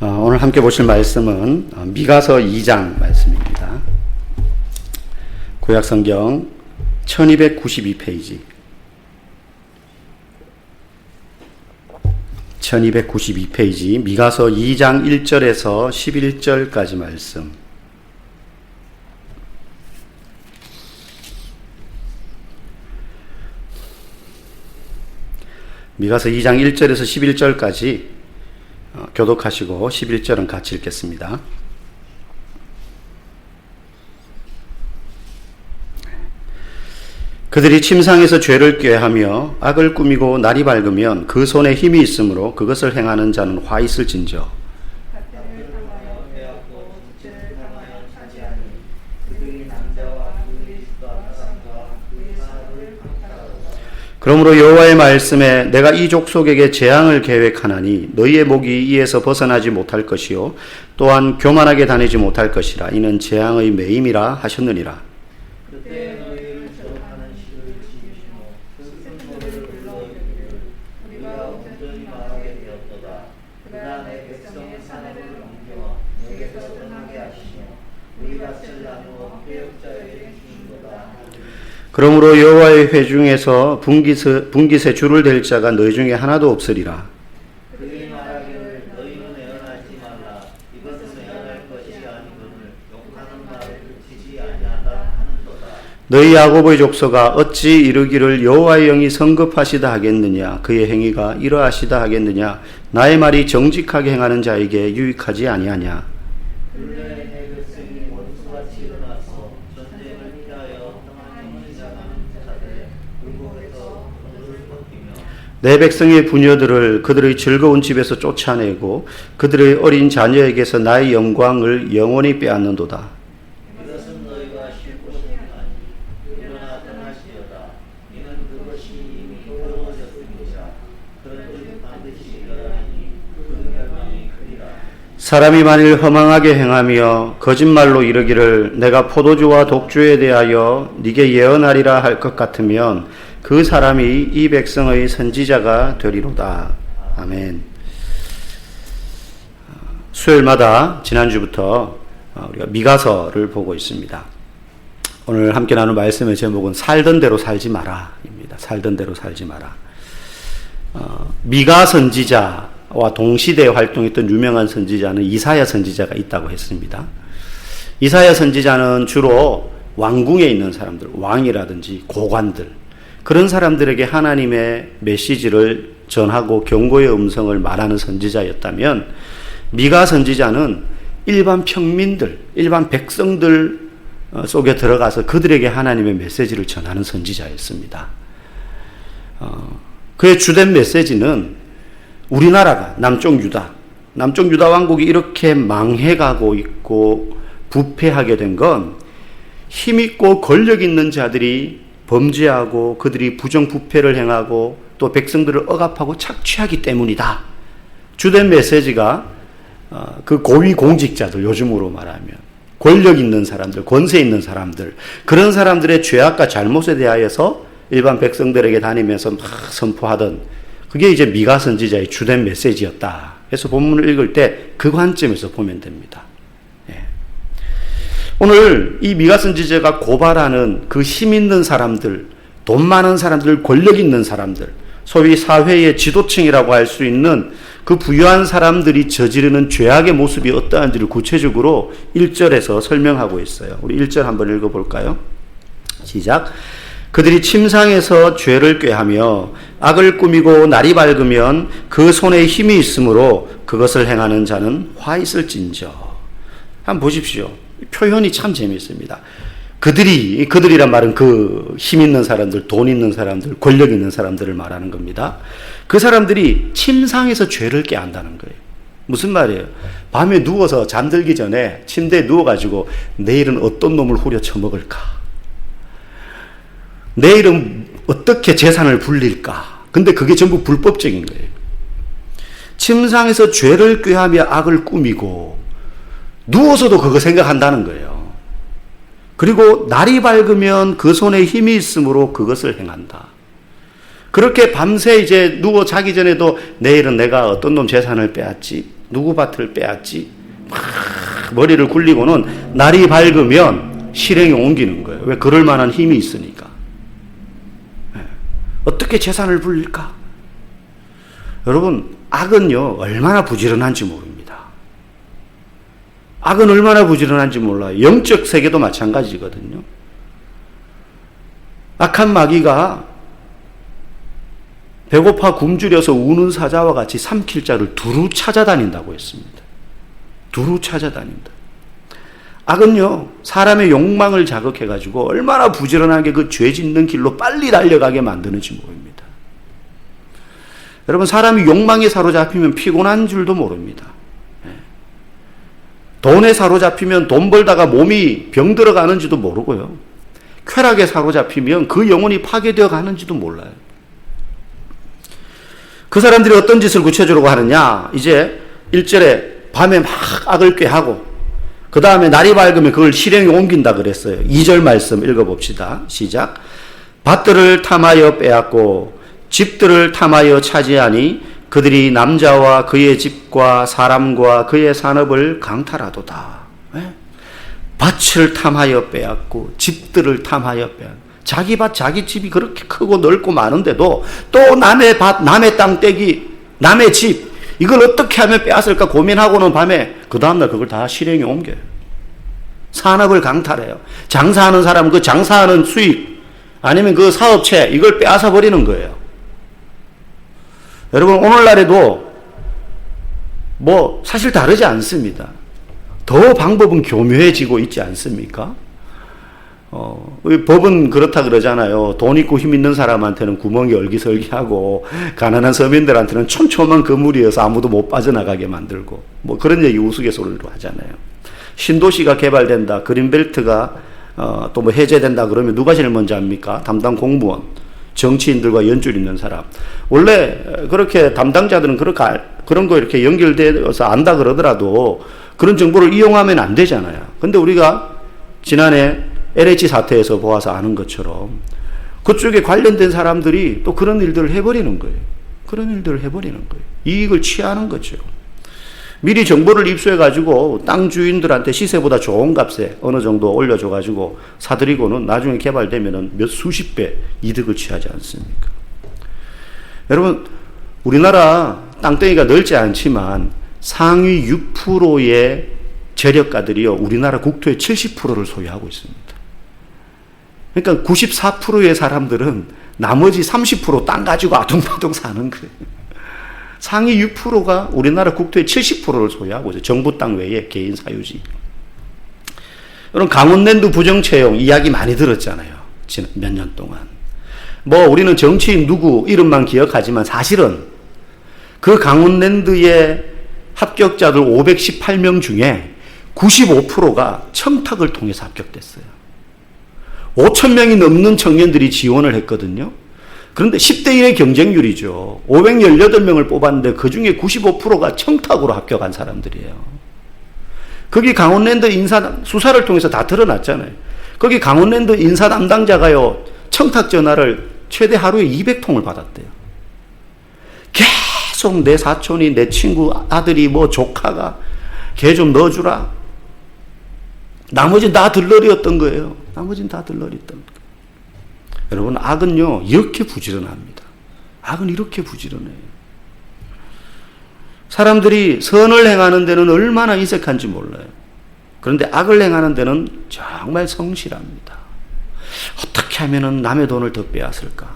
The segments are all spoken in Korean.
오늘 함께 보실 말씀은 미가서 2장 말씀입니다. 구약성경 1292페이지 1292페이지 미가서 2장 1절에서 11절까지 말씀. 미가서 2장 1절에서 11절까지 교독하시고 11절은 같이 읽겠습니다. 그들이 침상에서 죄를 꾀하며 악을 꾸미고 날이 밝으면 그 손에 힘이 있으므로 그것을 행하는 자는 화 있을진저. 그러므로 여호와의 말씀에 내가 이 족속에게 재앙을 계획하나니 너희의 목이 이에서 벗어나지 못할 것이요 또한 교만하게 다니지 못할 것이라. 이는 재앙의 매임이라 하셨느니라. 그때 너희를 저주하는 시를 지으시고 그 생모를 불러오기를 우리가 온전히 말하게 되었도다. 그가 내 백성의 사내를 옮겨 내게서 떠나게 하시며 우리 밭을 나누어 회역자에게 주신도다. 그러므로 여호와의 회중에서 분깃에 줄을 댈 자가 너희 중에 하나도 없으리라. 그들이 말하기를 너희는 애언하지 말라. 이것은 애언할 것이 아니거늘 욕하는 말을 그치지 아니하다 하는도다. 너희 야곱의 족속아 어찌 이르기를 여호와의 영이 성급하시다 하겠느냐. 그의 행위가 이러하시다 하겠느냐. 나의 말이 정직하게 행하는 자에게 유익하지 아니하냐. 근래 내 백성이 원수같이 일어나서 전쟁을 피하여 평안히 시작하는 자들의 굴곡에서 눈을 벗기며 내 백성의 부녀들을 그들의 즐거운 집에서 쫓아내고 그들의 어린 자녀에게서 나의 영광을 영원히 빼앗는도다. 이것은 너희가 쉴 곳이 아니니 일어나 떠나시려다. 이는 그것이 이미 이루어졌음이자 그런즉 반드시 일어나니 그 멸망이 크리라. 사람이 만일 허망하게 행하며 거짓말로 이르기를 내가 포도주와 독주에 대하여 네게 예언하리라 할 것 같으면 그 사람이 이 백성의 선지자가 되리로다. 아멘. 수요일마다 지난주부터 우리가 미가서를 보고 있습니다. 오늘 함께 나눌 말씀의 제목은 살던 대로 살지 마라 입니다. 살던 대로 살지 마라. 미가 선지자와 동시대에 활동했던 유명한 선지자는 이사야 선지자가 있다고 했습니다. 이사야 선지자는 주로 왕궁에 있는 사람들, 왕이라든지 고관들, 그런 사람들에게 하나님의 메시지를 전하고 경고의 음성을 말하는 선지자였다면, 미가 선지자는 일반 평민들, 일반 백성들 속에 들어가서 그들에게 하나님의 메시지를 전하는 선지자였습니다. 그의 주된 메시지는 우리나라가 남쪽 유다 왕국이 이렇게 망해가고 있고 부패하게 된 건 힘있고 권력 있는 자들이 범죄하고 그들이 부정부패를 행하고 또 백성들을 억압하고 착취하기 때문이다. 주된 메시지가 그 고위 공직자들, 요즘으로 말하면 권력 있는 사람들, 권세 있는 사람들, 그런 사람들의 죄악과 잘못에 대하여서 일반 백성들에게 다니면서 막 선포하던, 그게 이제 미가 선지자의 주된 메시지였다. 그래서 본문을 읽을 때 그 관점에서 보면 됩니다. 오늘 이 미가 선지자가 고발하는 그 힘 있는 사람들, 돈 많은 사람들, 권력 있는 사람들, 소위 사회의 지도층이라고 할 수 있는 그 부유한 사람들이 저지르는 죄악의 모습이 어떠한지를 구체적으로 1절에서 설명하고 있어요. 우리 1절 한번 읽어볼까요? 시작. 그들이 침상에서 죄를 꾀하며 악을 꾸미고 날이 밝으면 그 손에 힘이 있으므로 그것을 행하는 자는 화 있을진저. 한번 보십시오. 표현이 참 재미있습니다. 그들이란 말은 그 힘 있는 사람들, 돈 있는 사람들, 권력 있는 사람들을 말하는 겁니다. 그 사람들이 침상에서 죄를 꾀한다는 거예요. 무슨 말이에요? 밤에 누워서 잠들기 전에 침대에 누워가지고 내일은 어떤 놈을 후려 쳐먹을까? 내일은 어떻게 재산을 불릴까? 근데 그게 전부 불법적인 거예요. 침상에서 죄를 꾀하며 악을 꾸미고 누워서도 그거 생각한다는 거예요. 그리고 날이 밝으면 그 손에 힘이 있으므로 그것을 행한다. 그렇게 밤새 이제 누워 자기 전에도 내일은 내가 어떤 놈 재산을 빼앗지, 누구 밭을 빼앗지? 막 머리를 굴리고는 날이 밝으면 실행에 옮기는 거예요. 왜? 그럴 만한 힘이 있으니까. 어떻게 재산을 불릴까? 여러분, 악은요, 얼마나 부지런한지 모릅니다. 악은 얼마나 부지런한지 몰라요. 영적 세계도 마찬가지거든요. 악한 마귀가 배고파 굶주려서 우는 사자와 같이 삼킬 자를 두루 찾아다닌다고 했습니다. 두루 찾아다닌다. 악은요, 사람의 욕망을 자극해가지고 얼마나 부지런하게 그 죄 짓는 길로 빨리 달려가게 만드는지 모릅니다. 여러분, 사람이 욕망에 사로잡히면 피곤한 줄도 모릅니다. 돈에 사로잡히면 돈 벌다가 몸이 병들어가는지도 모르고요. 쾌락에 사로잡히면 그 영혼이 파괴되어 가는지도 몰라요. 그 사람들이 어떤 짓을 구체적으로 하느냐? 이제 1절에 밤에 막 악을 꾀하고 그 다음에 날이 밝으면 그걸 실행에 옮긴다 그랬어요. 2절 말씀 읽어봅시다. 시작. 밭들을 탐하여 빼앗고 집들을 탐하여 차지하니 그들이 남자와 그의 집과 사람과 그의 산업을 강탈하도다. 네? 밭을 탐하여 빼앗고 집들을 탐하여 빼앗고 자기 밭 자기 집이 그렇게 크고 넓고 많은데도 또 남의 밭 남의 땅 떼기 남의 집 이걸 어떻게 하면 빼앗을까 고민하고는 밤에 그 다음날 그걸 다 실행에 옮겨요. 산업을 강탈해요. 장사하는 사람은 그 장사하는 수익 아니면 그 사업체 이걸 빼앗아 버리는 거예요. 여러분, 오늘날에도 뭐 사실 다르지 않습니다. 더 방법은 교묘해지고 있지 않습니까? 법은 그렇다 그러잖아요. 돈 있고 힘 있는 사람한테는 구멍이 얼기설기하고 가난한 서민들한테는 촘촘한 그물이어서 아무도 못 빠져나가게 만들고 뭐 그런 얘기 우스갯소리로 하잖아요. 신도시가 개발된다, 그린벨트가 또 뭐 해제된다 그러면 누가 제일 먼저 합니까? 담당 공무원, 정치인들과 연줄 있는 사람. 원래 그렇게 담당자들은 그런 거 이렇게 연결되어서 안다 그러더라도 그런 정보를 이용하면 안 되잖아요. 근데 우리가 지난해 LH 사태에서 보아서 아는 것처럼 그쪽에 관련된 사람들이 또 그런 일들을 해버리는 거예요. 그런 일들을 해버리는 거예요. 이익을 취하는 거죠. 미리 정보를 입수해가지고 땅 주인들한테 시세보다 좋은 값에 어느 정도 올려줘가지고 사들이고는 나중에 개발되면은 몇 수십 배 이득을 취하지 않습니까? 여러분, 우리나라 땅덩이가 넓지 않지만 상위 6%의 재력가들이요, 우리나라 국토의 70%를 소유하고 있습니다. 그러니까 94%의 사람들은 나머지 30% 땅 가지고 아둥바둥 사는 거예요. 상위 6%가 우리나라 국토의 70%를 소유하고 있어요. 정부 땅 외에 개인 사유지. 여러분, 강원랜드 부정채용 이야기 많이 들었잖아요. 지난 몇 년 동안. 뭐 우리는 정치인 누구 이름만 기억하지만 사실은 그 강원랜드의 합격자들 518명 중에 95%가 청탁을 통해서 합격됐어요. 5,000명이 넘는 청년들이 지원을 했거든요. 그런데 10대 1의 경쟁률이죠. 518명을 뽑았는데 그 중에 95%가 청탁으로 합격한 사람들이에요. 거기 강원랜드 인사 수사를 통해서 다 드러났잖아요. 거기 강원랜드 인사 담당자가요, 청탁 전화를 최대 하루에 200통을 받았대요. 계속 내 사촌이, 내 친구 아들이, 뭐 조카가 걔 좀 넣어주라. 나머지는 다 들러리였던 거예요. 나머지는 다 들러리였던 거예요. 여러분, 악은요, 이렇게 부지런합니다. 악은 이렇게 부지런해요. 사람들이 선을 행하는 데는 얼마나 인색한지 몰라요. 그런데 악을 행하는 데는 정말 성실합니다. 어떻게 하면 남의 돈을 더 빼앗을까?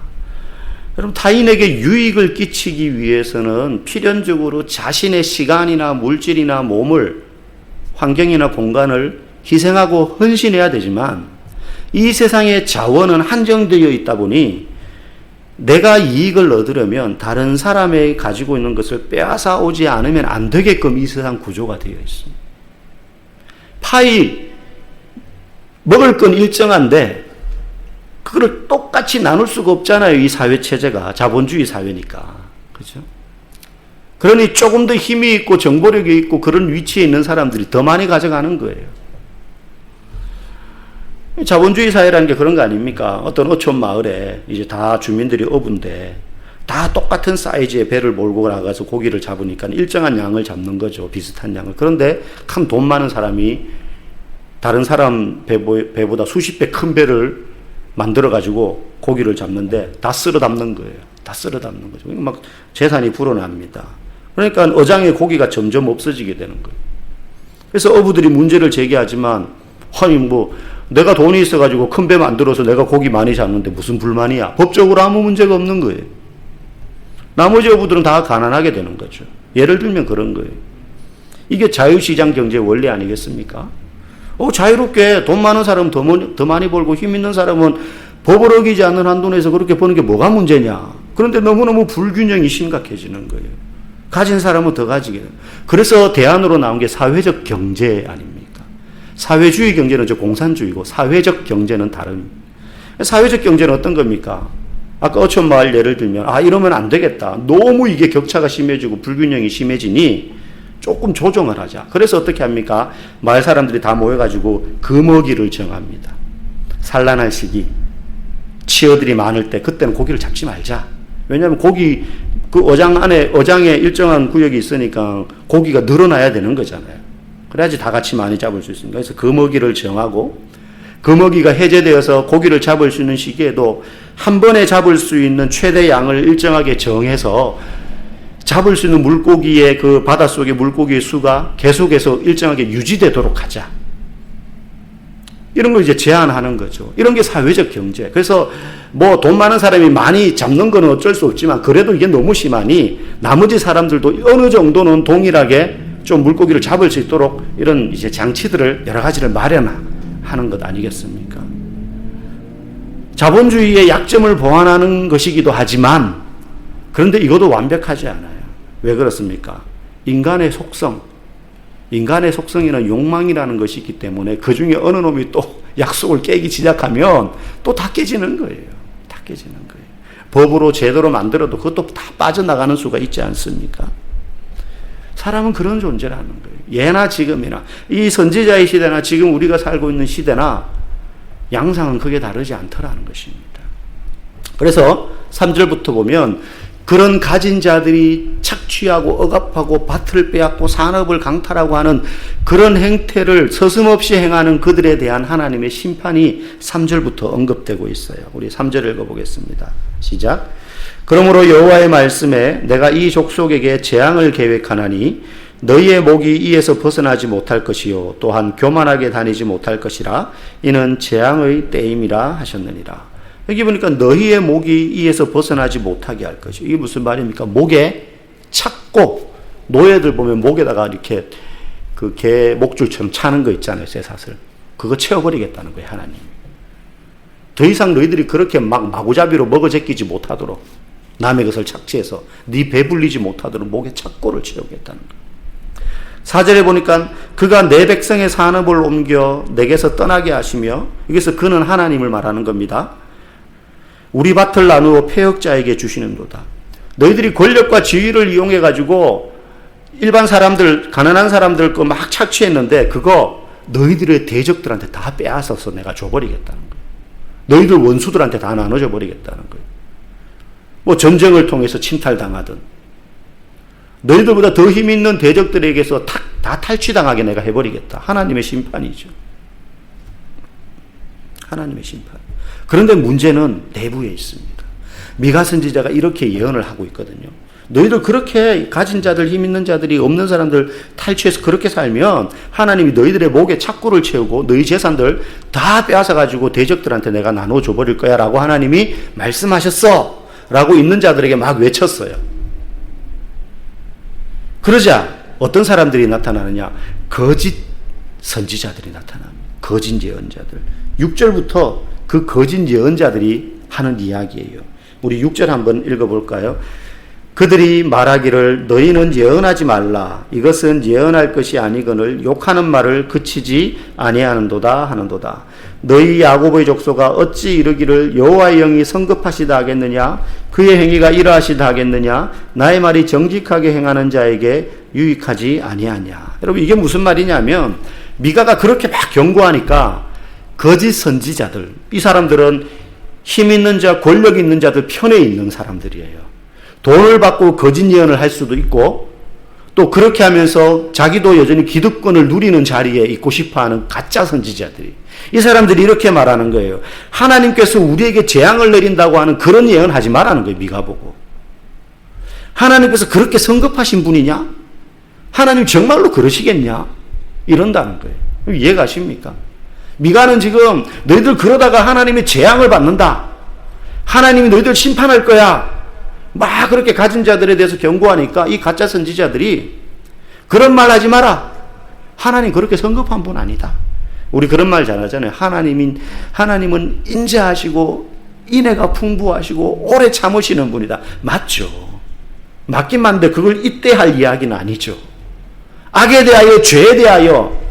여러분, 타인에게 유익을 끼치기 위해서는 필연적으로 자신의 시간이나 물질이나 몸을, 환경이나 공간을 희생하고 헌신해야 되지만 이 세상의 자원은 한정되어 있다 보니 내가 이익을 얻으려면 다른 사람이 가지고 있는 것을 빼앗아 오지 않으면 안 되게끔 이 세상 구조가 되어 있습니다. 파이 먹을 건 일정한데 그걸 똑같이 나눌 수가 없잖아요. 이 사회 체제가 자본주의 사회니까. 그렇죠? 그러니 조금 더 힘이 있고 정보력이 있고 그런 위치에 있는 사람들이 더 많이 가져가는 거예요. 자본주의 사회라는 게 그런 거 아닙니까? 어떤 어촌 마을에 이제 다 주민들이 어부인데 다 똑같은 사이즈의 배를 몰고 나가서 고기를 잡으니까 일정한 양을 잡는 거죠. 비슷한 양을. 그런데 큰 돈 많은 사람이 다른 사람 배보다 수십 배 큰 배를 만들어가지고 고기를 잡는데 다 쓸어 담는 거예요. 다 쓸어 담는 거죠. 막 재산이 불어납니다. 그러니까 어장의 고기가 점점 없어지게 되는 거예요. 그래서 어부들이 문제를 제기하지만, 아니 뭐 내가 돈이 있어가지고 큰 배 만들어서 내가 고기 많이 잡는데 무슨 불만이야. 법적으로 아무 문제가 없는 거예요. 나머지 어부들은 다 가난하게 되는 거죠. 예를 들면 그런 거예요. 이게 자유시장 경제의 원리 아니겠습니까? 자유롭게 돈 많은 사람은 더 많이 벌고 힘 있는 사람은 법을 어기지 않는 한도 내에서 그렇게 버는 게 뭐가 문제냐. 그런데 너무너무 불균형이 심각해지는 거예요. 가진 사람은 더 가지게 돼요. 그래서 대안으로 나온 게 사회적 경제 아닙니까? 사회주의 경제는 저 공산주의고 사회적 경제는 다릅니다. 사회적 경제는 어떤 겁니까? 아까 어촌마을 예를 들면 이러면 안 되겠다. 너무 이게 격차가 심해지고 불균형이 심해지니 조금 조정을 하자. 그래서 어떻게 합니까? 마을 사람들이 다 모여가지고 금어기를 정합니다. 산란할 시기, 치어들이 많을 때 그때는 고기를 잡지 말자. 왜냐하면 고기 그 어장에 일정한 구역이 있으니까 고기가 늘어나야 되는 거잖아요. 그래야지 다 같이 많이 잡을 수 있습니다. 그래서 금어기를 정하고 금어기가 해제되어서 고기를 잡을 수 있는 시기에도 한 번에 잡을 수 있는 최대 양을 일정하게 정해서 잡을 수 있는 물고기의 그 바닷속의 물고기의 수가 계속해서 일정하게 유지되도록 하자. 이런 걸 이제 제한하는 거죠. 이런 게 사회적 경제. 그래서 뭐 돈 많은 사람이 많이 잡는 건 어쩔 수 없지만 그래도 이게 너무 심하니 나머지 사람들도 어느 정도는 동일하게 좀 물고기를 잡을 수 있도록 이런 이제 장치들을 여러 가지를 마련하는 것 아니겠습니까? 자본주의의 약점을 보완하는 것이기도 하지만 그런데 이것도 완벽하지 않아요. 왜 그렇습니까? 인간의 속성에는 욕망이라는 것이 있기 때문에 그 중에 어느 놈이 또 약속을 깨기 시작하면 또 다 깨지는 거예요. 다 깨지는 거예요. 법으로 제대로 만들어도 그것도 다 빠져나가는 수가 있지 않습니까? 사람은 그런 존재라는 거예요. 예나 지금이나 이 선지자의 시대나 지금 우리가 살고 있는 시대나 양상은 크게 다르지 않더라는 것입니다. 그래서 3절부터 보면 그런 가진 자들이 착취하고 억압하고 밭을 빼앗고 산업을 강탈하고 하는 그런 행태를 서슴없이 행하는 그들에 대한 하나님의 심판이 3절부터 언급되고 있어요. 우리 3절 읽어보겠습니다. 시작. 그러므로 여호와의 말씀에 내가 이 족속에게 재앙을 계획하나니 너희의 목이 이에서 벗어나지 못할 것이요 또한 교만하게 다니지 못할 것이라 이는 재앙의 때임이라 하셨느니라. 여기 보니까 너희의 목이 이에서 벗어나지 못하게 할 것이요. 이게 무슨 말입니까? 목에 찾고 노예들 보면 목에다가 이렇게 그 개 목줄처럼 차는 거 있잖아요. 쇠사슬. 그거 채워버리겠다는 거예요. 하나님. 더 이상 너희들이 그렇게 막 마구잡이로 먹어 제끼지 못하도록 남의 것을 착취해서 네 배불리지 못하도록 목에 착고를 채우겠다는 거예요. 4절에 보니까 그가 내 백성의 산업을 옮겨 내게서 떠나게 하시며 여기서 그는 하나님을 말하는 겁니다. 우리 밭을 나누어 패역자에게 주시는도다. 너희들이 권력과 지위를 이용해 가지고 일반 사람들 가난한 사람들 거 막 착취했는데 그거 너희들의 대적들한테 다 빼앗아서 내가 줘버리겠다는 거예요. 너희들 원수들한테 다 나눠줘 버리겠다는 거예요. 뭐 전쟁을 통해서 침탈당하든 너희들보다 더 힘 있는 대적들에게서 다 탈취당하게 내가 해버리겠다. 하나님의 심판이죠. 하나님의 심판. 그런데 문제는 내부에 있습니다. 미가 선지자가 이렇게 예언을 하고 있거든요. 너희들 그렇게 가진 자들, 힘 있는 자들이 없는 사람들 탈취해서 그렇게 살면 하나님이 너희들의 목에 착고를 채우고 너희 재산들 다 빼앗아가지고 대적들한테 내가 나눠줘 버릴 거야 라고 하나님이 말씀하셨어 라고 있는 자들에게 막 외쳤어요. 그러자 어떤 사람들이 나타나느냐? 거짓 선지자들이 나타납니다. 거짓 예언자들. 6절부터 그 거짓 예언자들이 하는 이야기예요. 우리 6절 한번 읽어볼까요? 그들이 말하기를 너희는 예언하지 말라. 이것은 예언할 것이 아니거늘 욕하는 말을 그치지 아니하는도다 하는도다. 너희 야곱의 족속아 어찌 이르기를 여호와의 영이 성급하시다 하겠느냐? 그의 행위가 이러하시다 하겠느냐? 나의 말이 정직하게 행하는 자에게 유익하지 아니하냐. 여러분 이게 무슨 말이냐면 미가가 그렇게 막 경고하니까 거짓 선지자들, 이 사람들은 힘 있는 자, 권력 있는 자들 편에 있는 사람들이에요. 돈을 받고 거짓 예언을 할 수도 있고 또 그렇게 하면서 자기도 여전히 기득권을 누리는 자리에 있고 싶어하는 가짜 선지자들이, 이 사람들이 이렇게 말하는 거예요. 하나님께서 우리에게 재앙을 내린다고 하는 그런 예언 하지 말라는 거예요. 미가 보고. 하나님께서 그렇게 성급하신 분이냐? 하나님 정말로 그러시겠냐? 이런다는 거예요. 이해가십니까? 미가는 지금 너희들 그러다가 하나님의 재앙을 받는다, 하나님이 너희들 심판할 거야, 막 그렇게 가진 자들에 대해서 경고하니까 이 가짜 선지자들이 그런 말 하지 마라, 하나님 그렇게 성급한 분 아니다. 우리 그런 말 잘 하잖아요. 하나님은 인자하시고 인애가 풍부하시고 오래 참으시는 분이다. 맞죠. 맞긴 맞는데 그걸 이때 할 이야기는 아니죠. 악에 대하여, 죄에 대하여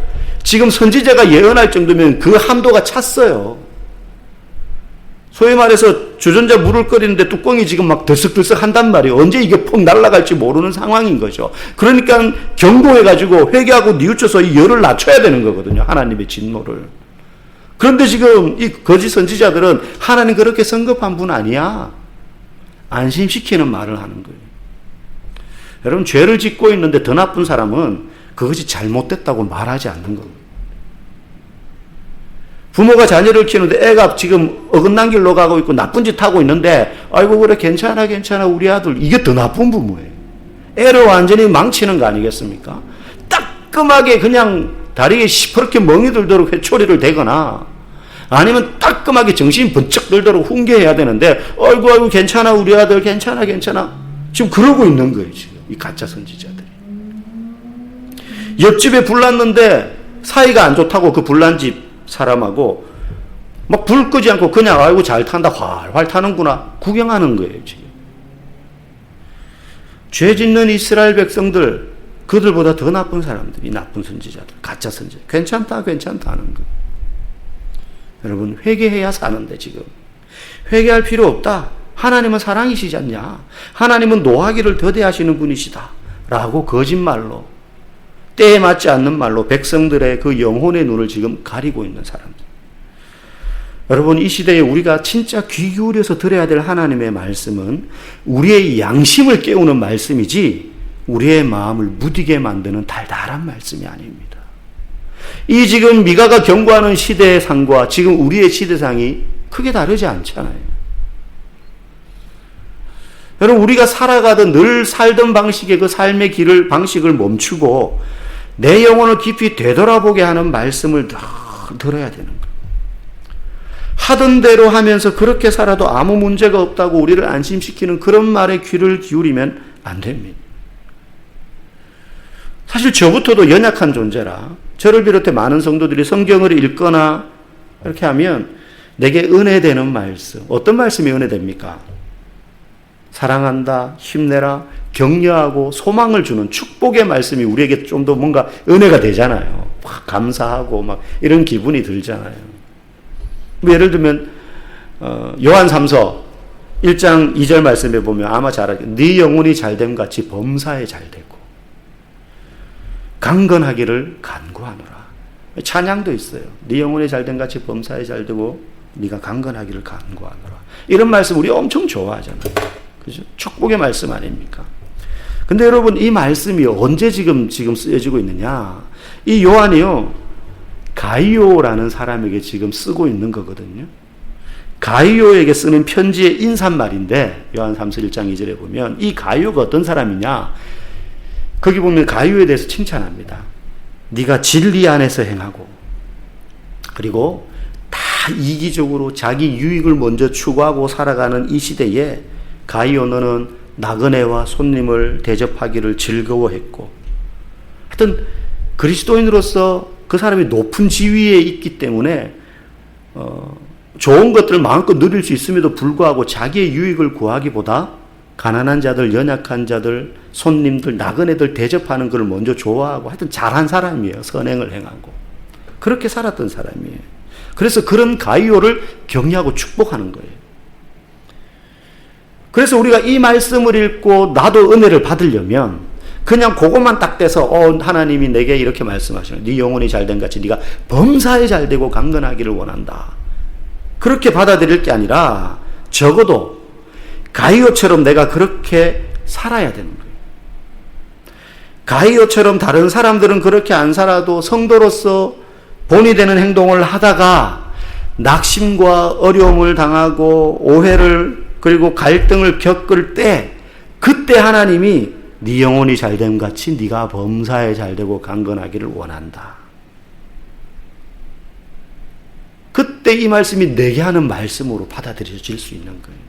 지금 선지자가 예언할 정도면 그 한도가 찼어요. 소위 말해서 주전자 물을 끓이는데 뚜껑이 지금 막 들썩들썩 한단 말이에요. 언제 이게 퍽 날아갈지 모르는 상황인 거죠. 그러니까 경고해가지고 회개하고 뉘우쳐서 이 열을 낮춰야 되는 거거든요. 하나님의 진노를. 그런데 지금 이 거짓 선지자들은 하나님 그렇게 성급한 분 아니야, 안심시키는 말을 하는 거예요. 여러분, 죄를 짓고 있는데 더 나쁜 사람은 그것이 잘못됐다고 말하지 않는 겁니다. 부모가 자녀를 키우는데 애가 지금 어긋난 길로 가고 있고 나쁜 짓 하고 있는데 아이고 그래 괜찮아 우리 아들, 이게 더 나쁜 부모예요. 애를 완전히 망치는 거 아니겠습니까? 따끔하게 그냥 다리에 시퍼렇게 멍이 들도록 회초리를 대거나 아니면 따끔하게 정신이 번쩍 들도록 훈계해야 되는데 아이고 괜찮아 우리 아들, 괜찮아 지금 그러고 있는 거예요. 지금 이 가짜 선지자들이. 옆집에 불 났는데 사이가 안 좋다고 그 불난 집 사람하고 막 불 끄지 않고 그냥 아이고 잘 탄다, 활활 타는구나 구경하는 거예요. 지금 죄 짓는 이스라엘 백성들, 그들보다 더 나쁜 사람들이, 나쁜 선지자들, 가짜 선지자, 괜찮다 하는 거. 여러분, 회개해야 사는데 지금 회개할 필요 없다, 하나님은 사랑이시지 않냐, 하나님은 노하기를 더디하시는 분이시다 라고 거짓말로, 때에 맞지 않는 말로 백성들의 그 영혼의 눈을 지금 가리고 있는 사람들. 여러분, 이 시대에 우리가 진짜 귀 기울여서 들어야 될 하나님의 말씀은 우리의 양심을 깨우는 말씀이지 우리의 마음을 무디게 만드는 달달한 말씀이 아닙니다. 이 지금 미가가 경고하는 시대의 상과 지금 우리의 시대상이 크게 다르지 않잖아요. 여러분, 우리가 살아가던 늘 살던 방식의 그 삶의 방식을 멈추고 내 영혼을 깊이 되돌아보게 하는 말씀을 들어야 되는 거예요. 하던 대로 하면서 그렇게 살아도 아무 문제가 없다고 우리를 안심시키는 그런 말에 귀를 기울이면 안 됩니다. 사실 저부터도 연약한 존재라 저를 비롯해 많은 성도들이 성경을 읽거나 이렇게 하면 내게 은혜되는 말씀, 어떤 말씀이 은혜됩니까? 사랑한다, 힘내라, 격려하고 소망을 주는 축복의 말씀이 우리에게 좀 더 뭔가 은혜가 되잖아요. 감사하고 막 이런 기분이 들잖아요. 예를 들면 요한 3서 1장 2절 말씀에 보면 아마 잘 알죠. 네 영혼이 잘됨 같이 범사에 잘되고 강건하기를 간구하노라. 찬양도 있어요. 네 영혼이 잘됨 같이 범사에 잘되고 네가 강건하기를 간구하노라. 이런 말씀 우리 엄청 좋아하잖아요. 그죠? 축복의 말씀 아닙니까? 근데 여러분, 이 말씀이 언제 지금 쓰여지고 있느냐? 이 요한이요, 가이오라는 사람에게 지금 쓰고 있는 거거든요. 가이오에게 쓰는 편지의 인사말인데, 요한 3서 1장 2절에 보면 이 가이오가 어떤 사람이냐? 거기 보면 가이오에 대해서 칭찬합니다. 네가 진리 안에서 행하고, 그리고 다 이기적으로 자기 유익을 먼저 추구하고 살아가는 이 시대에 가이오 너는 나그네와 손님을 대접하기를 즐거워했고, 하여튼 그리스도인으로서 그 사람이 높은 지위에 있기 때문에 좋은 것들을 마음껏 누릴 수 있음에도 불구하고 자기의 유익을 구하기보다 가난한 자들, 연약한 자들, 손님들, 나그네들 대접하는 것을 먼저 좋아하고 하여튼 잘한 사람이에요. 선행을 행하고 그렇게 살았던 사람이에요. 그래서 그런 가이오를 격려하고 축복하는 거예요. 그래서 우리가 이 말씀을 읽고 나도 은혜를 받으려면 그냥 그것만 딱 떼서 하나님이 내게 이렇게 말씀하시는, 네 영혼이 잘된 같이 네가 범사에 잘되고 강건하기를 원한다, 그렇게 받아들일 게 아니라 적어도 가이오처럼 내가 그렇게 살아야 되는 거예요. 가이오처럼 다른 사람들은 그렇게 안 살아도 성도로서 본이 되는 행동을 하다가 낙심과 어려움을 당하고 오해를 그리고 갈등을 겪을 때 그때 하나님이 네 영혼이 잘됨 같이 네가 범사에 잘되고 강건하기를 원한다. 그때 이 말씀이 내게 하는 말씀으로 받아들여질 수 있는 거예요.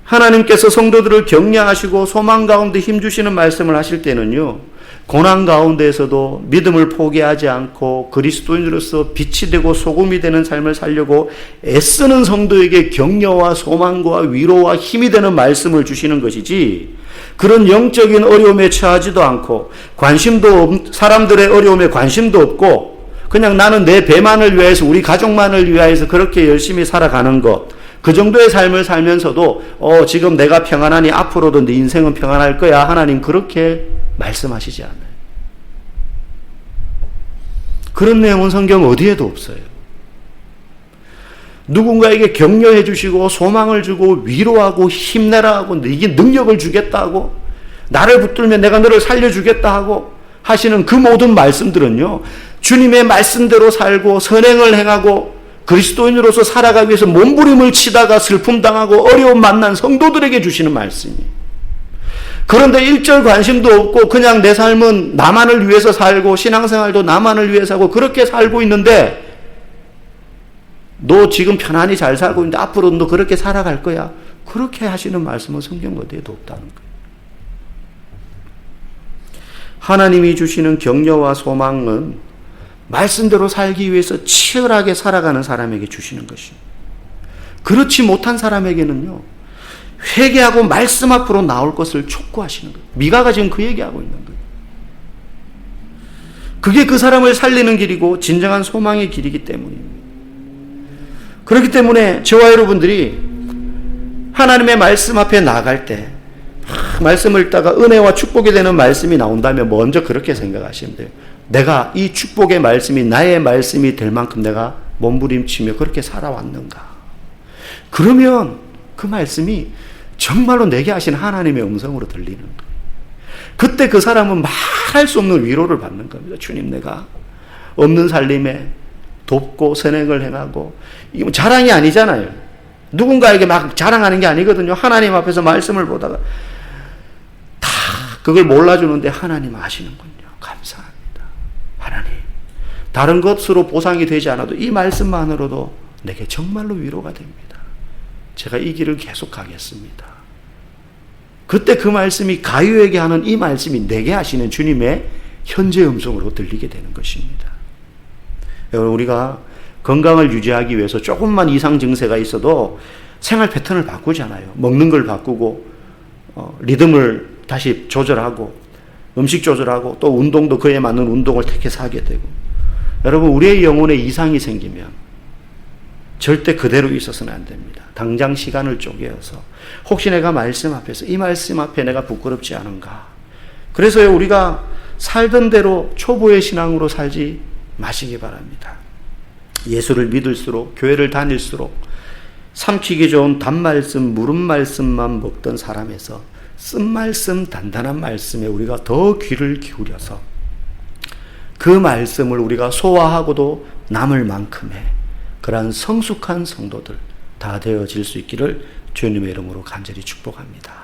하나님께서 성도들을 격려하시고 소망 가운데 힘주시는 말씀을 하실 때는요, 고난 가운데에서도 믿음을 포기하지 않고 그리스도인으로서 빛이 되고 소금이 되는 삶을 살려고 애쓰는 성도에게 격려와 소망과 위로와 힘이 되는 말씀을 주시는 것이지, 그런 영적인 어려움에 처하지도 않고 사람들의 어려움에 관심도 없고 그냥 나는 내 배만을 위해서 우리 가족만을 위해서 그렇게 열심히 살아가는 것, 그 정도의 삶을 살면서도 지금 내가 평안하니 앞으로도 네 인생은 평안할 거야, 하나님 그렇게 말씀하시지 않아요. 그런 내용은 성경 어디에도 없어요. 누군가에게 격려해 주시고 소망을 주고 위로하고 힘내라 하고 네게 능력을 주겠다 고 나를 붙들면 내가 너를 살려주겠다 하고 하시는 그 모든 말씀들은요, 주님의 말씀대로 살고 선행을 행하고 그리스도인으로서 살아가기 위해서 몸부림을 치다가 슬픔 당하고 어려움 만난 성도들에게 주시는 말씀이에요. 그런데 일절 관심도 없고 그냥 내 삶은 나만을 위해서 살고 신앙생활도 나만을 위해서 하고 그렇게 살고 있는데, 너 지금 편안히 잘 살고 있는데 앞으로도 너 그렇게 살아갈 거야, 그렇게 하시는 말씀은 성경 어디에도 없다는 거예요. 하나님이 주시는 격려와 소망은 말씀대로 살기 위해서 치열하게 살아가는 사람에게 주시는 것입니다. 그렇지 못한 사람에게는요, 회개하고 말씀 앞으로 나올 것을 촉구하시는 거예요. 미가가 지금 그 얘기하고 있는 거예요. 그게 그 사람을 살리는 길이고 진정한 소망의 길이기 때문입니다. 그렇기 때문에 저와 여러분들이 하나님의 말씀 앞에 나아갈 때 말씀을 읽다가 은혜와 축복이 되는 말씀이 나온다면 먼저 그렇게 생각하시면 돼요. 내가 이 축복의 말씀이 나의 말씀이 될 만큼 내가 몸부림치며 그렇게 살아왔는가? 그러면 그 말씀이 정말로 내게 하신 하나님의 음성으로 들리는 거예요. 그때 그 사람은 말할 수 없는 위로를 받는 겁니다. 주님, 내가 없는 살림에 돕고 선행을 행하고, 이거 자랑이 아니잖아요. 누군가에게 막 자랑하는 게 아니거든요. 하나님 앞에서 말씀을 보다가 다 그걸 몰라주는데 하나님 아시는군요. 감사합니다. 하나님, 다른 것으로 보상이 되지 않아도 이 말씀만으로도 내게 정말로 위로가 됩니다. 제가 이 길을 계속 가겠습니다. 그때 그 말씀이 가요에게 하는 이 말씀이 내게 하시는 주님의 현재 음성으로 들리게 되는 것입니다. 여러분, 우리가 건강을 유지하기 위해서 조금만 이상 증세가 있어도 생활 패턴을 바꾸잖아요. 먹는 걸 바꾸고 리듬을 다시 조절하고 음식 조절하고 또 운동도 그에 맞는 운동을 택해서 하게 되고. 여러분, 우리의 영혼에 이상이 생기면 절대 그대로 있어서는 안 됩니다. 당장 시간을 쪼개어서 혹시 내가 말씀 앞에서 이 말씀 앞에 내가 부끄럽지 않은가. 그래서 우리가 살던 대로 초보의 신앙으로 살지 마시기 바랍니다. 예수를 믿을수록 교회를 다닐수록 삼키기 좋은 단말씀 무른 말씀만 먹던 사람에서 쓴말씀 단단한 말씀에 우리가 더 귀를 기울여서 그 말씀을 우리가 소화하고도 남을 만큼의 그러한 성숙한 성도들 다 되어질 수 있기를 주님의 이름으로 간절히 축복합니다.